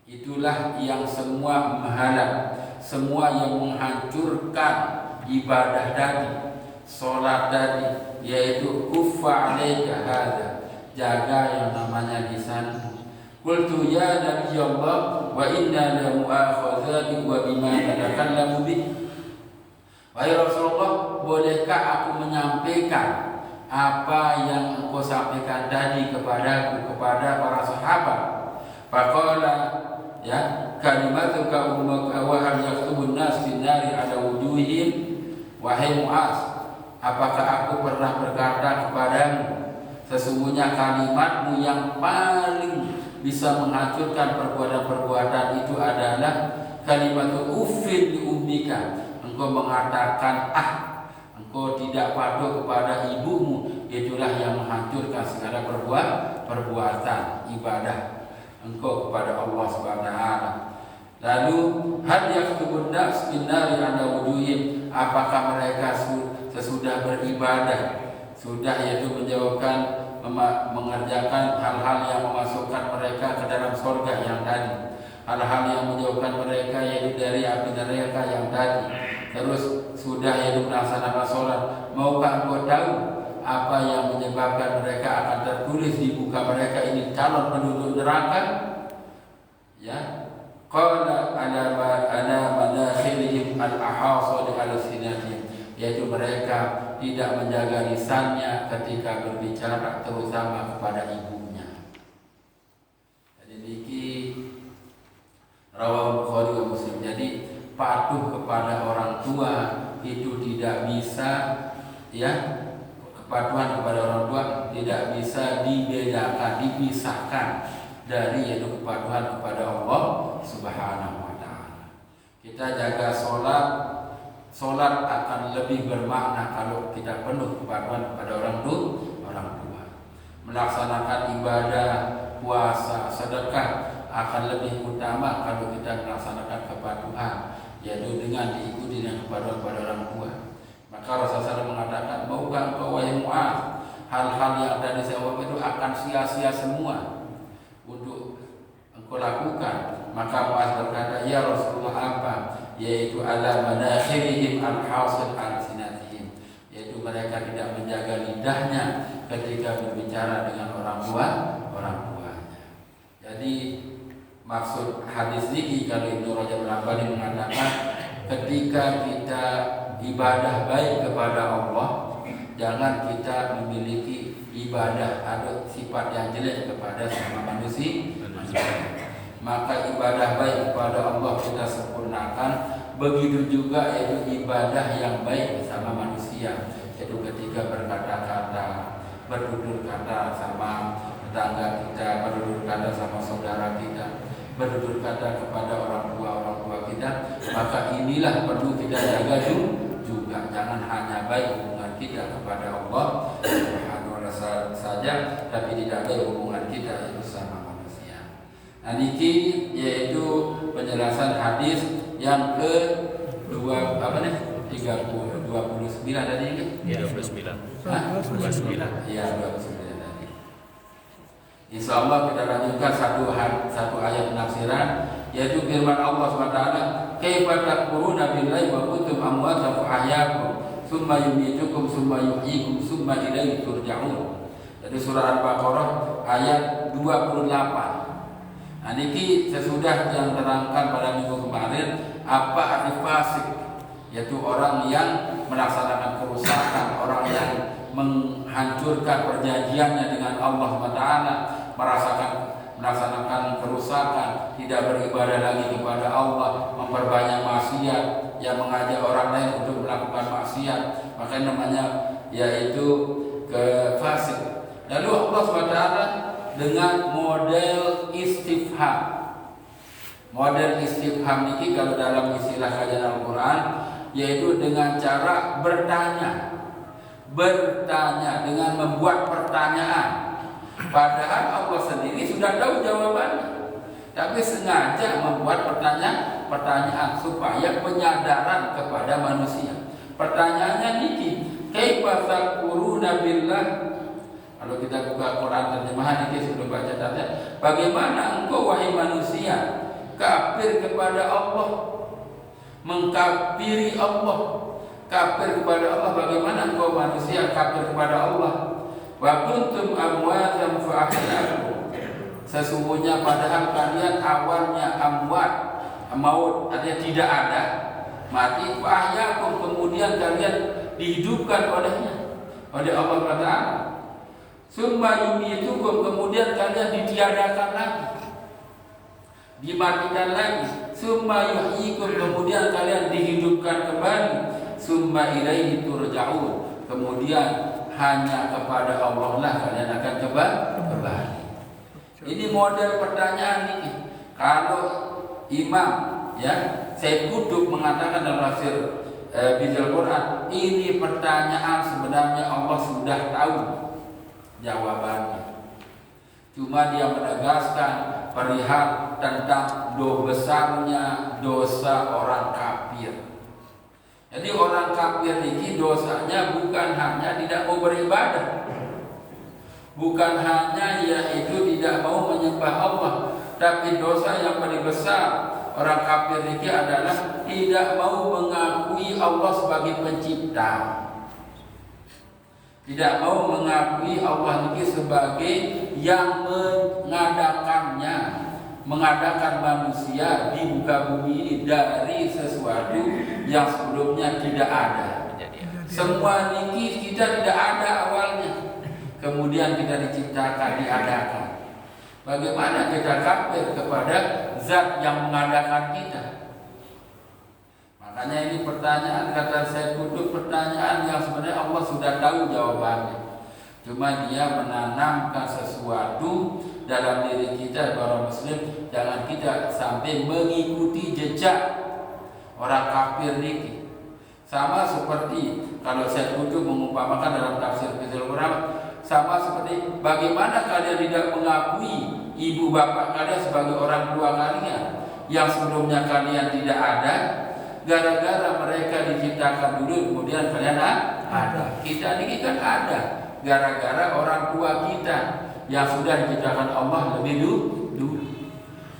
A: Itulah yang semua menghalang, semua yang menghancurkan ibadah tadi, sholat tadi, yaitu kuffa alaika hadza, jaga yang namanya lisan. Qultu ya Nabi Allah, wa inna la mu'akhadhatin wa bima tatakallamu bih. Wahai Rasulullah, bolehkah aku menyampaikan apa yang engkau sampaikan tadi kepadaku, kepada para sahabat? Faqala, ya, kalimatuka ummaka wa hal yaktubun nas bin nari ala wujuhihim. Wahai Muaz, apakah aku pernah berkata kepadamu, sesungguhnya kalimatmu yang paling bisa menghancurkan perbuatan-perbuatan itu adalah kalimat uffin li ummika, engkau mengatakan engkau tidak patuh kepada ibumu, itulah yang menghancurkan segala perbuatan ibadah engkau kepada Allah Subhanahu wa taala. Lalu hal yaktubun nas binnari ala wujuhim, apakah mereka sesudah beribadah sudah yaitu menjauhkan mengerjakan hal-hal yang memasukkan mereka ke dalam surga yang tadi, hal-hal yang menjauhkan mereka yaitu dari api neraka yang tadi, terus sudah yaitu melaksanakan sholat, maukah engkau tahu apa yang menyebabkan mereka akan tertulis di muka mereka ini calon penduduk neraka? Ya, qala ana manakhirihim al-ahasad al-sinatihim, yaitu mereka tidak menjaga lisannya ketika berbicara, terutama kepada ibunya. Jadi niki rawahu Bukhari wa Muslim. Jadi patuh kepada orang tua itu tidak bisa, ya, kepatuhan kepada orang tua tidak bisa dibedakan, dipisahkan dari yaitu kepatuhan kepada Allah Subhanahu wa taala. Kita jaga sholat akan lebih bermakna kalau kita penuh kepatuhan kepada orang tua. Melaksanakan ibadah, puasa, sedekah akan lebih utama kalau kita melaksanakan kepatuhan, yaitu dengan diikuti dengan kepatuhan kepada orang tua. Maka Rasulullah SAW mengatakan, maukah engkau wahai Mu'adz, hal-hal yang tadi saya omongkan itu akan sia-sia semua untuk engkau lakukan. Maka Mu'adz berkata, ya Rasulullah, apa? Yaitu ala manakhirihim al-hasid al-sinatihim, yaitu mereka tidak menjaga lidahnya ketika berbicara dengan orang tuanya. Jadi maksud hadis ini, kalau Ibnu Rajab Al-Hambali mengatakan, ketika kita ibadah baik kepada Allah, jangan kita memiliki ibadah ada sifat yang jelek kepada sama manusia. Maka ibadah baik kepada Allah kita sempurnakan. Begitu juga yaitu ibadah yang baik sama manusia, yaitu ketika berkata-kata, bertutur kata sama tetangga kita, bertutur kata sama saudara kita, bertutur kata kepada orang tua kita. Maka inilah perlu kita jaga juga. Jangan hanya baik hubungan kita kepada Allah Subhanahu wa taala saja, tapi tidak baik hubungan kita itu sama manusia. Nah, niki yaitu penjelasan hadis yang ke 29 tadi ini?
C: Ya, 29.
A: Hah?
C: 29.
A: Iya, 29 tadi. Insyaallah kita lanjutkan satu ayat penafsiran, yaitu firman Allah SWT, kaifa takfuruna billahi wa kuntum amwatan fa ahyaakum tsumma yumitukum tsumma yuhyikum tsumma ilaihi turja'un. Dari surah Al-Baqarah ayat 28. Nah, niki sesudah yang terangkan pada minggu kemarin apa arti fasik, yaitu orang yang melaksanakan kerusakan, orang yang menghancurkan perjanjiannya dengan Allah SWT, melaksanakan kerusakan, tidak beribadah lagi kepada Allah, memperbanyak maksiat, yang mengajak orang lain untuk melakukan maksiat, maka namanya yaitu fasik. Lalu Allah SWT dengan model istifham. Model istifham ini kalau dalam istilah kajian Al-Quran, yaitu dengan cara bertanya dengan membuat pertanyaan. Padahal Allah sendiri sudah tahu jawabannya, tapi sengaja membuat pertanyaan supaya penyadaran kepada manusia. Pertanyaannya niki, kaifa takfuruna billah. Kalau kita buka Quran terjemahan ini sudah baca tadi, bagaimana engkau wahai manusia kafir kepada Allah, mengkafiri Allah, kafir kepada Allah? Bagaimana engkau manusia kafir kepada Allah? Wa kuntum amwatan fa ahyaakum, sesungguhnya padahal kalian awalnya amwat, maut artinya tidak ada, mati, fa ahyaakum, kemudian kalian dihidupkan oleh Allah Taala. Summa yumitukum, kemudian kalian ditiadakan lagi, dimatikan lagi. Summa yuhyikum, kemudian kalian dihidupkan kembali. Summa ilaihi turja'un, kemudian hanya kepada Allah lah kalian akan kembali. Ini model pertanyaan ini. Kalau imam ya, Said Qutb mengatakan dalam tafsir Bidil Quran, ini pertanyaan sebenarnya Allah sudah tahu jawabannya. Cuma dia menegaskan perihal tentang besarnya dosa orang kafir. Jadi orang kafir ini dosanya bukan hanya tidak mau beribadah, bukan hanya yaitu tidak mau menyembah Allah, tapi dosa yang paling besar orang kafir ini adalah tidak mau mengakui Allah sebagai pencipta, tidak mau mengakui Allah ini sebagai yang mengadakan manusia di muka bumi ini dari sesuatu yang sebelumnya tidak ada. Semua ini kita tidak ada awalnya, kemudian kita diciptakan, diadakan. Bagaimana kita kafir kepada zat yang mengadakan kita? Makanya ini pertanyaan, kata Said Qutb, pertanyaan yang sebenarnya Allah sudah tahu jawabannya. Cuma dia menanamkan sesuatu dalam diri kita para muslim, jangan kita sampai mengikuti jejak orang kafir ini. Sama seperti kalau Said Qutb mengumpamakan dalam tafsir Bidil Quran, sama seperti bagaimana kalian tidak mengakui ibu bapak kalian sebagai orang tua kalian yang sebelumnya kalian tidak ada, gara-gara mereka diciptakan dulu kemudian kalian ada. Kita ini kan ada gara-gara orang tua kita yang sudah diciptakan Allah lebih dulu.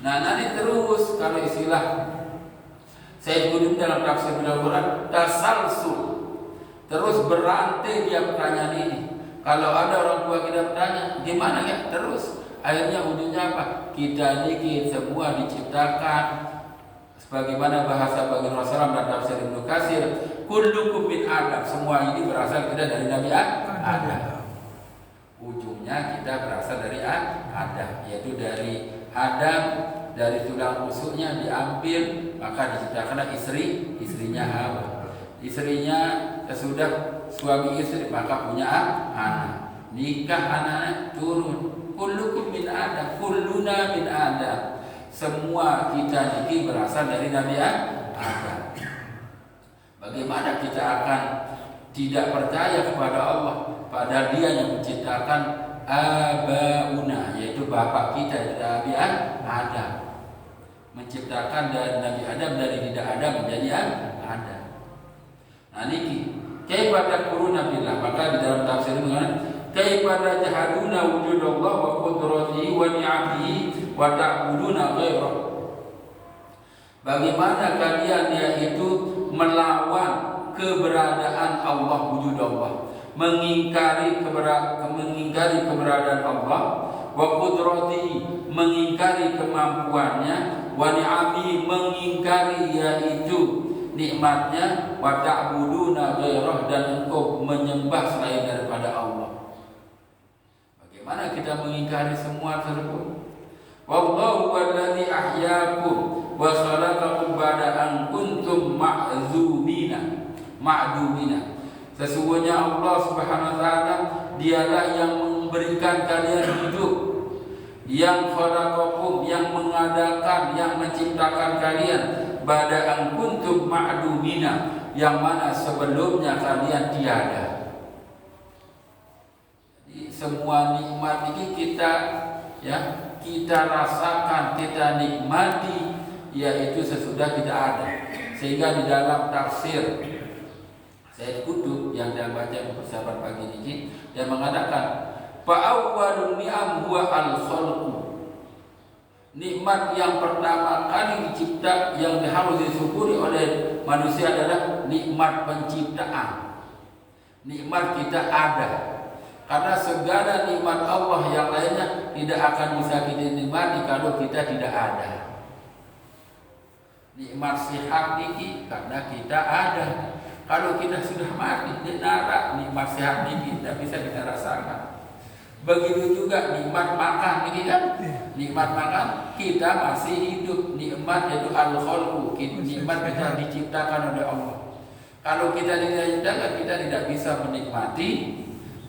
A: Nah nanti terus kalau istilah Said Qutb dalam tafsir Al-Quran, tasalsul, terus berantai dia pertanyaan ini. Kalau ada orang tua kita bertanya, gimana ya? Terus akhirnya ujungnya apa? Kita ini semua diciptakan sebagaimana bahasa bagi Rasulullah dan tafsir Ibnu Katsir, kullukum min Adam, semua ini berasal kita dari Nabi Adam. Ujungnya kita berasal dari Adam, yaitu dari Adam, dari tulang rusuknya diambil, maka diciptakanlah istrinya Hawa. Istrinya sesudah suami istri maka punya anak, nikah, anak turun. Kullukum min Adam, kulluna min Adam. Semua kita ini berasal dari Nabi Adam. Bagaimana kita akan tidak percaya kepada Allah, padahal Dia yang menciptakan abauna, yaitu bapak kita Nabi Adam, menciptakan dari Nabi Adam dari tidak ada menjadi ada. Nah niki kaifa takfuruna billah, maka di dalam tafsir mengatakan kaifa tajhaduna wujudallah wa qudratihi wa ni'amihi wa ta'buduna ghairah. Bagaimana kalian yaitu melawan keberadaan Allah, wujud Allah, mengingkari keberadaan Allah, wa qudratihi, mengingkari kemampuannya, wa ni'amihi, mengingkari yaitu nikmatnya, wa ta'buduna ghairah, dan engkau menyembah selain daripada Allah. Bagaimana kita mengingkari semua tersebut? Wallahu alladzi ahyaakum wa khalaqakum ba'da an kuntum ma'dumina. Sesungguhnya Allah Subhanahu wa taala Dialah yang memberikan kalian hidup, yang khalaqakum, yang mengadakan, yang menciptakan kalian, ba'da an kuntum ma'dumina, yang mana sebelumnya kalian tiada. Jadi semua nikmat ini kita rasakan, kita nikmati, yaitu sesudah tidak ada. Sehingga di dalam tafsir Said Qutb yang dia baca persiapan pagi ini, dia mengatakan fa'awwalun ni'am huwa al-khalqu. Nikmat yang pertama kali dicipta yang harus disyukuri oleh manusia adalah nikmat penciptaan. Nikmat kita ada. Karena segala nikmat Allah yang lainnya tidak akan bisa kita nikmati kalau kita tidak ada. Nikmat sehat ini karena kita ada. Kalau kita sudah mati di neraka, nikmat sehat ini tidak bisa kita rasakan. Begitu juga nikmat makan ini kan, nikmat makan kita masih hidup, nikmat yaitu al-khalqu, nikmat kita diciptakan oleh Allah. Kalau kita tidak diciptakan, kita tidak bisa menikmati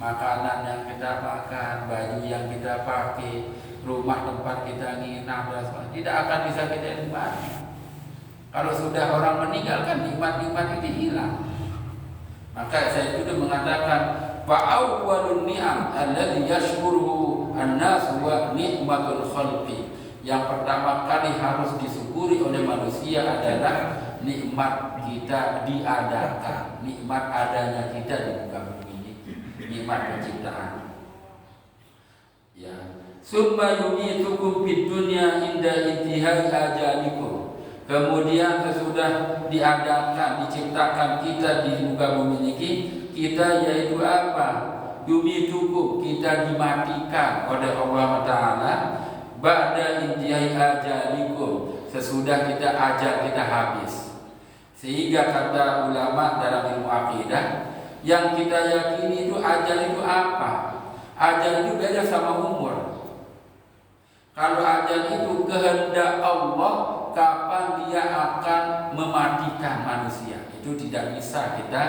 A: makanan yang kita makan, baju yang kita pakai, rumah tempat kita nginap dan sebagainya, tidak akan bisa kita nikmati. Kalau sudah orang meninggal kan nikmat-nikmat itu hilang. Maka saya itu mengatakan fa'awwalun ni'am alladhi yashkuruhu an-nas wa ni'matul khalqi. Yang pertama kali harus disyukuri oleh manusia adalah nikmat kita diadakan, nikmat adanya kita di muka bumi ini, nikmat penciptaan. Ya, summa yumitukum fid dunya inda intihai ajalikum. Kemudian sesudah diadakan, diciptakan kita di muka bumi ini, kita yaitu apa? Yumitukum, kita dimatikan oleh Allah Taala. Ba'da intihai ajalikum, sesudah kita ajal kita habis. Sehingga kata ulama dalam ilmu akidah, yang kita yakini itu ajal itu apa? Ajal itu beda sama umur. Kalau ajal itu kehendak Allah kapan dia akan mematikan manusia, itu tidak bisa kita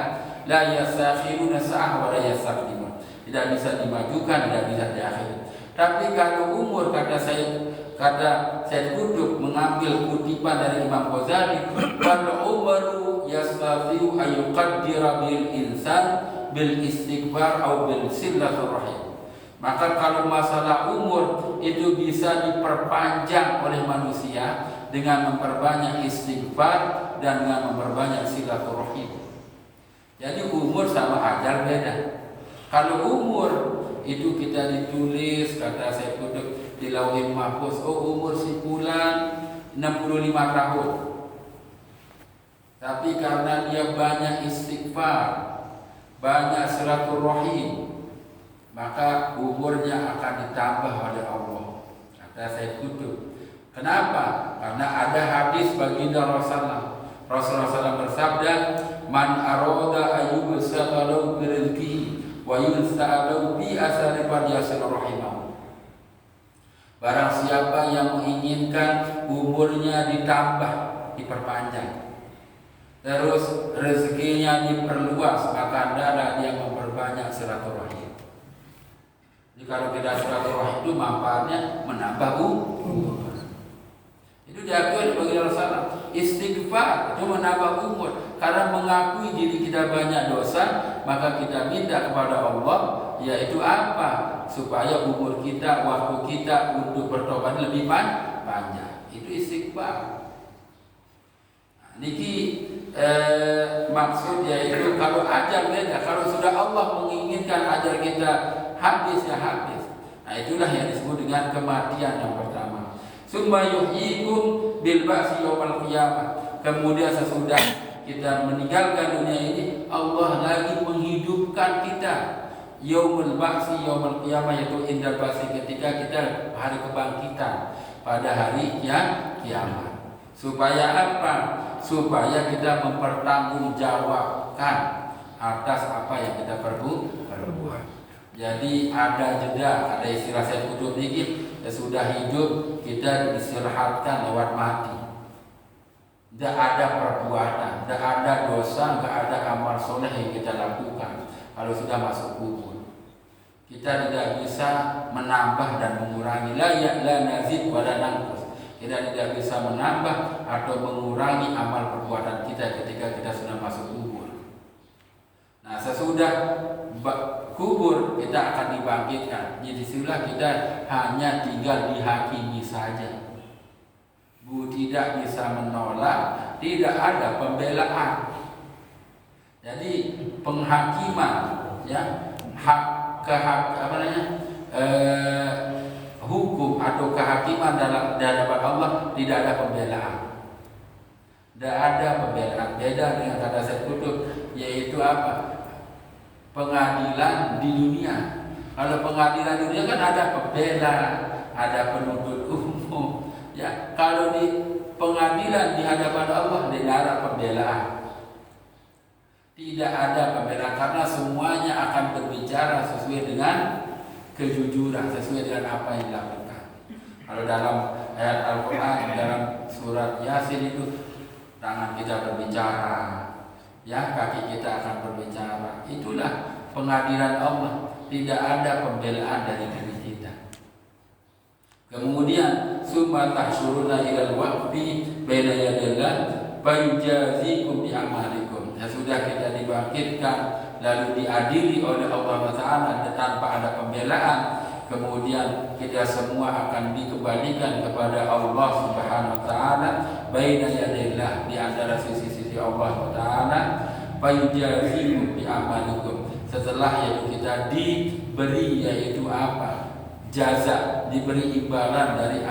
A: la yasakhiruna sa'ah wa la yastaqdimun. Tidak bisa dimajukan, tidak bisa diakhiri. Tapi kalau umur, kata Said Qutb mengambil kutipan dari Imam Ghazali, kalau umru yastati'u ayuqaddira bil insan bil istighfar atau bil silaturahim. Maka kalau masalah umur itu bisa diperpanjang oleh manusia dengan memperbanyak istighfar dan dengan memperbanyak silaturahim. Jadi umur sama ajal beda. Kalau umur itu kita ditulis, kata saya Qutb di Lauhul Mahfuz, oh umur si fulan 65 tahun. Tapi karena dia banyak istighfar, banyak silaturahim, maka umurnya akan ditambah oleh Allah, kata saya Qutb. Kenapa? Karena ada hadis baginda Rasulullah SAW bersabda, man aroda ayyub saqalu birizki wa yunsta'alu bi asari falyasir rahimah. Barang siapa yang menginginkan umurnya ditambah, diperpanjang, terus rezekinya diperluas, maka adalah dia memperbanyak silaturahim. Jadi kalau tidak silaturahim itu manfaatnya menambah umur. Itu diakui bagi Rasulullah. Istighfar itu menambah umur. Karena mengakui diri kita banyak dosa, maka kita minta kepada Allah, yaitu apa? Supaya umur kita, waktu kita untuk bertobat lebih panjang. Itu istighfar. Nah, niki maksud yaitu kalau ajal beda. Kalau sudah Allah menginginkan ajal kita habis, ya habis. Nah, itulah yang disebut dengan kematian yang pertama. Summa yuhyikum bil ba'si yaumil qiyamah. Kemudian sesudah kita meninggalkan dunia ini, Allah lagi menghidupkan kita. Yaumul ba'si yaumil qiyamah, yaitu indah ba'si, ketika kita hari kebangkitan pada hari kiamat. Supaya apa? Supaya kita mempertanggungjawabkan atas apa yang kita perbuat. Jadi ada jeda, ada istilah saya Qutb dikit. Sudah hidup kita diistirahatkan lewat mati. Tidak ada perbuatan, tidak ada dosa, tidak ada amal soleh yang kita lakukan. Kalau sudah masuk kubur, kita tidak bisa menambah dan mengurangi. La nazid wa la nanqus. Kita tidak bisa menambah atau mengurangi amal perbuatan kita ketika kita sudah masuk kubur. Nah, sesudah kubur kita akan dibangkitkan. Jadi disitulah kita hanya tinggal dihakimi saja. Tidak bisa menolak, tidak ada pembelaan. Jadi penghakiman, ya, hukum atau kehakiman dalam hadapan Allah tidak ada pembelaan. Tidak ada pembelaan. Beda dengan kata Said Qutb, yaitu apa? Pengadilan di dunia. Kalau pengadilan di dunia kan ada pembela, ada penuntut umum. Ya, kalau di pengadilan di hadapan Allah tidak ada pembelaan. Tidak ada pembelaan karena semuanya akan berbicara sesuai dengan kejujuran, sesuai dengan apa yang dilakukan. Kalau dalam ayat Al-Quran, dalam surat Yasin itu, tangan kita berbicara, ya, kaki kita akan berbicara. Itulah pengadilan Allah. Tidak ada pembelaan dari diri kita. Kemudian summa tahsyuruna ilal waqfi baina yadillah fayujazikum bi amalikum. Sudah kita dibangkitkan lalu diadili oleh Allah Taala tanpa ada pembelaan, kemudian kita semua akan dikembalikan kepada Allah Subhanahu wa taala baina yadillah, di antara sisi-sisi Allah Taala. Fayujazikum bi amalikum. Setelah yang kita diberi yaitu apa? Jaza, diberi imbalan dari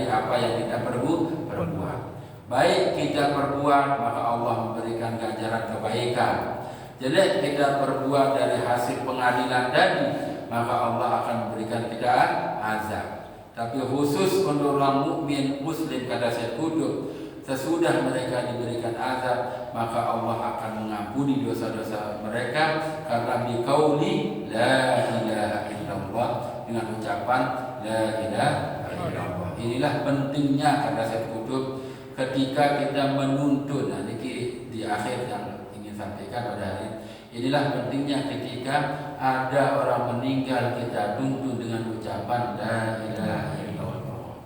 A: apa yang kita perbuat. Baik kita perbuat, maka Allah memberikan ganjaran kebaikan. Jelek kita perbuat dari hasil pengadilan tadi, maka Allah akan memberikan kita azab. Tapi khusus untuk orang mukmin muslim, kata Syekh Qutb, sesudah mereka diberikan azab, maka Allah akan mengampuni dosa-dosa mereka karena biqauli la ilaha illallah, dengan ucapan la ilaha illallah. Inilah pentingnya, kata Syekh Qutb, ketika kita menuntun. Nah, ini di akhir yang ingin sampaikan pada hari ini. Inilah pentingnya ketika ada orang meninggal, kita tuntun dengan ucapan la ilaha illallah.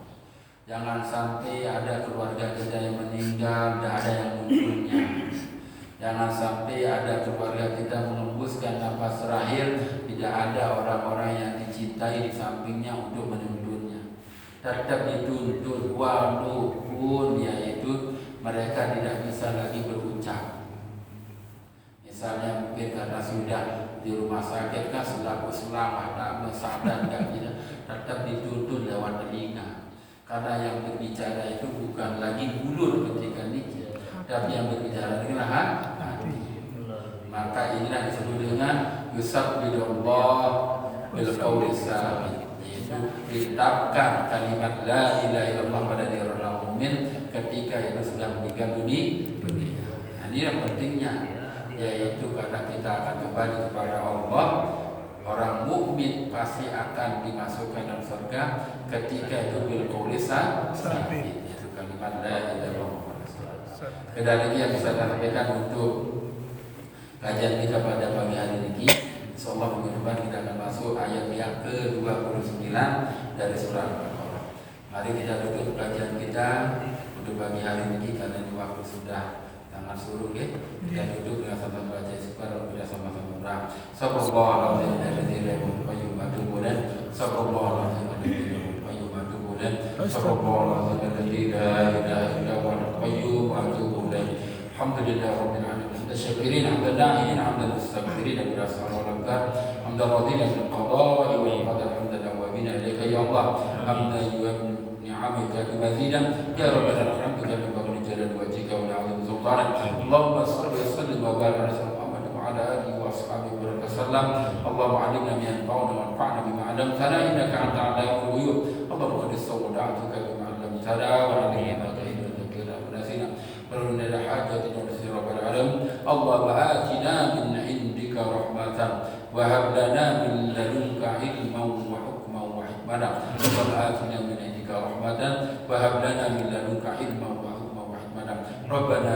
A: Jangan sampai ada keluarga kita yang meninggal, tidak ada yang menuntunnya. Jangan sampai ada keluarga kita mengembuskan nafas terakhir, tidak ada orang-orang yang dicintai di sampingnya untuk menuntunnya. Tetap dituntun, walaupun yaitu mereka tidak bisa lagi berucap. Misalnya mungkin karena sudah di rumah sakit kan selaku selamat, tak sadar nggak bisa, tetap dituntun lewat telinga. Karena yang berbicara itu bukan lagi mulut ketika nikah, tapi yang berbicara dengan hati. Maka inilah disebut dengan yusabbidullah bil qawli sabit. Ditetapkan kalimat la ilaha illallah pada diri orang mukmin ketika itu sudah meninggal dunia. Nah, ini yang pentingnya, yaitu karena kita akan kembali kepada Allah. Orang mukmin pasti akan dimasukkan dalam surga ketika itu bil qauli sabit, yaitu kalimat la ilaha illallah. Kedua lagi yang bisa saya sampaikan untuk kajian kita pada pagi hari ini, insyaallah minggu depan kita akan masuk ayat yang ke-29 dari surah Al-Baqarah. Mari kita tutup kajian kita untuk pagi hari ini karena ini waktu sudah sangat suruh ya. Kita tutup dengan sama-sama baca istighfar, kita sama-sama berdoa. Sallallahu alaihi wa sallam. Sallallahu alaihi wa sallam. Sallallahu alaihi wa sallam. Alhamdulillah rabbil alamin. Syakirin hamdan na'iin hamdan mustaghfirin bila sa'a wa labka hamdan radina bil qada'i wal qadar hamdan awabina ilaika ya Allah hamdan yu'abni ni'amika bimazidan ya rabbana alhamduka bi fadli jalal wajhika wa la'azim sultanak. Allahumma salli wa sallim wa barik ala Muhammad wa ala alihi wa ashabihi wa sallam. Allahumma 'allimna ma yanfa'una wanfa'na bima 'allamtana innaka anta 'allamul ghuyub. Allahumma qad istawda'tuka bima 'allamtana wa 'allimna ma dhakira wa nasina wa lana hajatin wa nasira rabbal alamin. Allahumma atina min indika rahmatan wa hab lana min ladunka ilman wa hukman wa hikmatan. Allahumma atina min indika rahmatan wa hab lana min ladunka ilman wa hukman wa hikmatan. Rabbana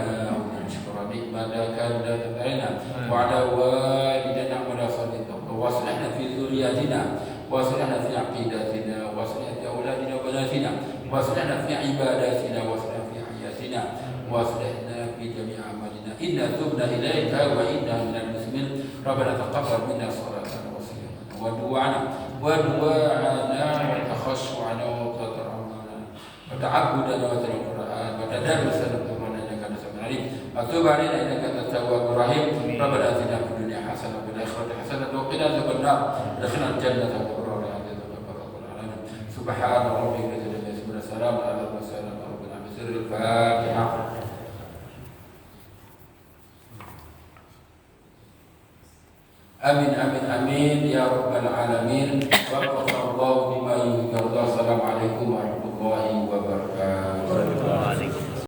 A: nashkuru ni'mataka allati alaina wa ala walidina wa la sadiqa wa aslihna fi dhurriyyatina wa aslihna fi aqidatina wa aslihna fi auladina wa banatina wa aslihna fi ibadatina wa aslihna fi hayatina wa aslihna fi jami' amalina inna tubna ilaika wa inna minal muslimin. Rabbana taqabbal minna salatana wa siyamana wa du'ana wa takhashshu'ana wa tadarrumana wa ta'abbudana wa tilawatan wa tadarrusana Qur'ana innaka antas samiul alim wa tub 'alaina innaka antat tawwabur rahim. Rabbana atina fid dunya hasanah wa fil akhirati hasanah wa qina adzaban nar. Adkhilna al-jannata bi rahmatika ya alamin. Subhana rabbika rabbil izzati amma yasifun. Salamun 'alal mursalin rabbil alamin. Sirrul Fatihah. Amin amin amin ya rabbal alamin.